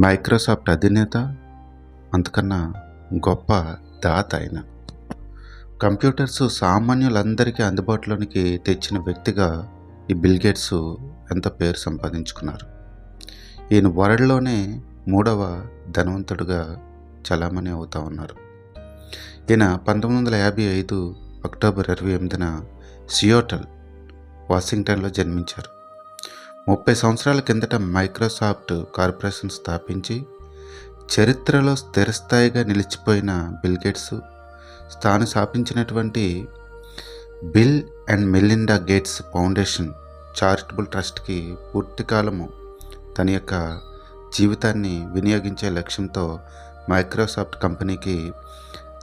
Microsoft అధినేత, అంతకన్నా గొప్ప దాత ఆయన. కంప్యూటర్స్ సామాన్యులందరికీ అందుబాటులోనికి తెచ్చిన వ్యక్తిగా ఈ బిల్ గేట్స్ ఎంత పేరు సంపాదించుకున్నారు. ఈయన వరల్డ్లోనే 3వ ధనవంతుడుగా చలామణి అవుతూ ఉన్నారు. ఈయన 1955 అక్టోబర్ 28న సియోటల్, వాషింగ్టన్లో జన్మించారు. 30 సంవత్సరాల కిందట మైక్రోసాఫ్ట్ కార్పొరేషన్ స్థాపించి చరిత్రలో స్థిరస్థాయిగా నిలిచిపోయిన బిల్ గేట్స్ తాను స్థాపించినటువంటి Bill and Melinda Gates foundation charitable ట్రస్ట్కి పూర్తికాలము తన యొక్క జీవితాన్ని వినియోగించే లక్ష్యంతో మైక్రోసాఫ్ట్ కంపెనీకి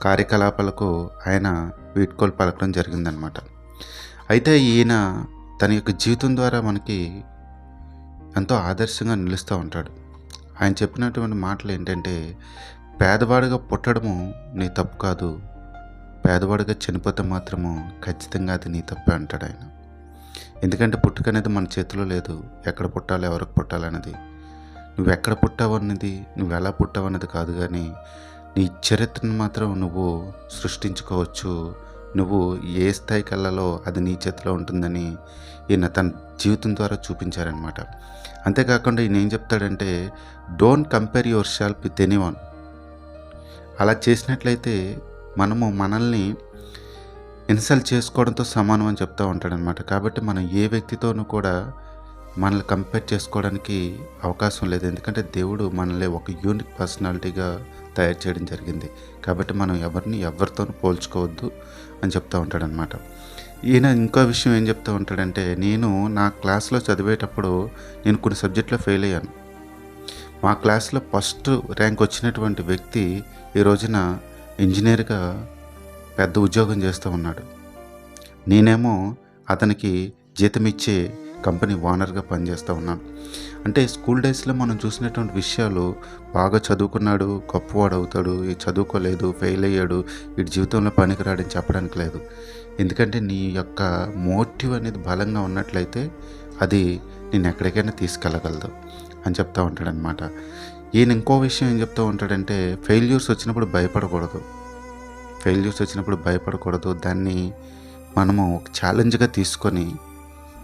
కార్యకలాపాలకు ఆయన వీడ్కోలు పలకడం జరిగిందనమాట. అయితే ఈయన తన యొక్క జీవితం ద్వారా మనకి ఎంతో ఆదర్శంగా నిలుస్తూ ఉంటాడు. ఆయన చెప్పినటువంటి మాటలు ఏంటంటే, పేదవాడిగా పుట్టడము నీ తప్పు కాదు, పేదవాడిగా చనిపోతే మాత్రము ఖచ్చితంగా అది నీ తప్పే అంటాడు ఆయన. ఎందుకంటే పుట్టుక అనేది మన చేతిలో లేదు. ఎక్కడ పుట్టాలి, ఎవరికి పుట్టాలన్నది, నువ్వు ఎక్కడ పుట్టావు అన్నది, నువ్వు ఎలా పుట్టావు అన్నది కాదు, కానీ నీ చరిత్రను మాత్రం నువ్వు సృష్టించుకోవచ్చు. నువ్వు ఏ స్థాయికి వెళ్ళాలో అది నీ చేతిలో ఉంటుందని ఈయన తన జీవితం ద్వారా చూపించారనమాట. అంతేకాకుండా ఈయన ఏం చెప్తాడంటే, don't compare your self with anyone. అలా చేసినట్లయితే మనము మనల్ని ఇన్సల్ట్ చేసుకోవడంతో సమానం అని చెప్తూ ఉంటాడనమాట. కాబట్టి మనం ఏ వ్యక్తితోనూ కూడా మనల్ని కంపేర్ చేసుకోవడానికి అవకాశం లేదు. ఎందుకంటే దేవుడు మనల్ని ఒక యూనిక్ పర్సనాలిటీగా తయారు చేయడం జరిగింది. కాబట్టి మనం ఎవరితోనూ పోల్చుకోవద్దు అని చెప్తూ ఉంటాడనమాట. ఈయన ఇంకో విషయం ఏం చెప్తూ ఉంటాడంటే, నేను నా క్లాస్లో చదివేటప్పుడు నేను కొన్ని సబ్జెక్టులో ఫెయిల్ అయ్యాను. మా క్లాస్లో ఫస్ట్ ర్యాంక్ వచ్చినటువంటి వ్యక్తి ఈ రోజున ఇంజనీర్గా పెద్ద ఉద్యోగం చేస్తూ ఉన్నాడు. నేనేమో అతనికి జీతం ఇచ్చే కంపెనీ ఓనర్గా పనిచేస్తూ ఉన్నాను. అంటే స్కూల్ డేస్లో మనం చూసినటువంటి విషయాలు, బాగా చదువుకున్నాడు గొప్పవాడు అవుతాడు, చదువుకోలేదు ఫెయిల్ అయ్యాడు, వీడి జీవితంలో పనికిరాడని చెప్పడానికి లేదు. ఎందుకంటే నీ యొక్క మోటివ్ అనేది బలంగా ఉన్నట్లయితే అది నేను ఎక్కడికైనా తీసుకెళ్ళగలదు అని చెప్తూ ఉంటాడనమాట. ఈయన ఇంకో విషయం ఏం చెప్తూ ఉంటాడంటే, ఫెయిల్యూర్స్ వచ్చినప్పుడు భయపడకూడదు, దాన్ని మనము ఒక ఛాలెంజ్గా తీసుకొని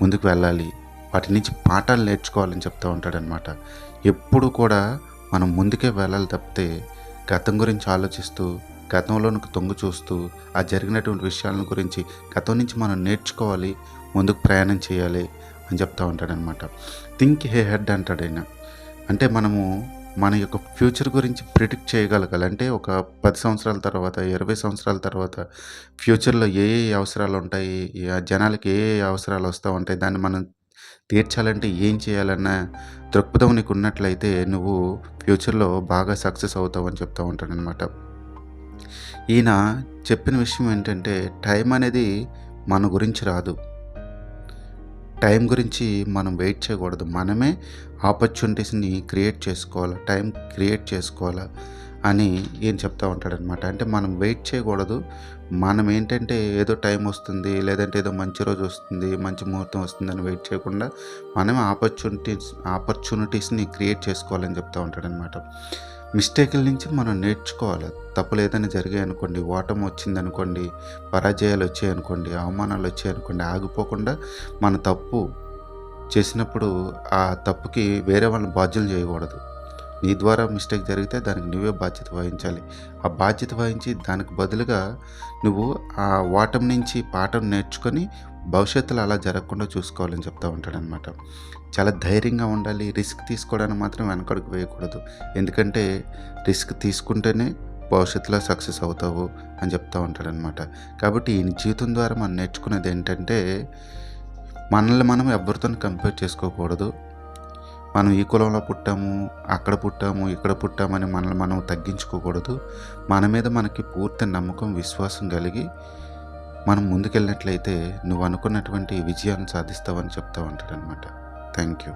ముందుకు వెళ్ళాలి, వాటి నుంచి పాఠాలు నేర్చుకోవాలని చెప్తూ ఉంటాడనమాట. ఎప్పుడు కూడా మనం ముందుకే వెళ్ళాలి తప్పితే గతం గురించి ఆలోచిస్తూ, గతంలోనికి తొంగి చూస్తూ, ఆ జరిగినటువంటి విషయాల గురించి గతం నుంచి మనం నేర్చుకోవాలి, ముందుకు ప్రయాణం చేయాలి అని చెప్తూ ఉంటాడనమాట. థింక్ హెడ్ అంటాడు ఆయన. అంటే మనము మన యొక్క ఫ్యూచర్ గురించి ప్రిడిక్ట్ చేయగలగాలి. అంటే ఒక 10 సంవత్సరాల తర్వాత, 20 సంవత్సరాల తర్వాత ఫ్యూచర్లో ఏ అవసరాలు ఉంటాయి, జనాలకి ఏ అవసరాలు వస్తూ ఉంటాయి, దాన్ని మనం తీర్చాలంటే ఏం చేయాలన్న దృక్పథం నీకు ఉన్నట్లయితే నువ్వు ఫ్యూచర్లో బాగా సక్సెస్ అవుతావు అని చెప్తూ ఉంటాడనమాట. ఈయన చెప్పిన విషయం ఏంటంటే, టైం అనేది మన గురించి రాదు, టైం గురించి మనం వెయిట్ చేయకూడదు, మనమే ఆపర్చునిటీస్ని టైం క్రియేట్ చేసుకోవాలా అని ఈయన చెప్తూ ఉంటాడనమాట. అంటే మనం వెయిట్ చేయకూడదు, మనం ఏంటంటే ఏదో టైం వస్తుంది, లేదంటే ఏదో మంచి రోజు వస్తుంది, మంచి ముహూర్తం వస్తుందని వెయిట్ చేయకుండా మనమే ఆపర్చునిటీస్ని క్రియేట్ చేసుకోవాలని చెప్తూ ఉంటాడనమాట. మిస్టేకుల నుంచి మనం నేర్చుకోవాలి. తప్పులు ఏదైనా జరిగాయి అనుకోండి, ఓటమి వచ్చిందనుకోండి, పరాజయాలు వచ్చాయనుకోండి, అవమానాలు వచ్చాయనుకోండి, ఆగిపోకుండా మన తప్పు చేసినప్పుడు ఆ తప్పుకి వేరే వాళ్ళని బాధ్యులు చేయకూడదు. నీ ద్వారా మిస్టేక్ జరిగితే దానికి నువ్వే బాధ్యత వహించాలి. ఆ బాధ్యత వహించి దానికి బదులుగా నువ్వు ఆ ఓటమి నుంచి పాఠం నేర్చుకొని భవిష్యత్తులో అలా జరగకుండా చూసుకోవాలని చెప్తూ ఉంటాడనమాట. చాలా ధైర్యంగా ఉండాలి, రిస్క్ తీసుకోవడానికి మాత్రం వెనకడుగు వేయకూడదు. ఎందుకంటే రిస్క్ తీసుకుంటేనే భవిష్యత్తులో సక్సెస్ అవుతావు అని చెప్తూ ఉంటాడనమాట. కాబట్టి ఈ జీవితం ద్వారా మనం నేర్చుకునేది ఏంటంటే, మనల్ని మనం ఎవరితో కంపేర్ చేసుకోకూడదు. మనం ఈ కులంలో పుట్టాము, అక్కడ పుట్టాము, ఇక్కడ పుట్టామని మనల్ని మనం తగ్గించుకోకూడదు. మన మీద మనకి పూర్తి నమ్మకం, విశ్వాసం కలిగి మనం ముందుకెళ్ళినట్లయితే నువ్వు అనుకున్నటువంటి విజయాన్ని సాధిస్తావని చెప్తూ ఉంటాడనమాట. Thank you.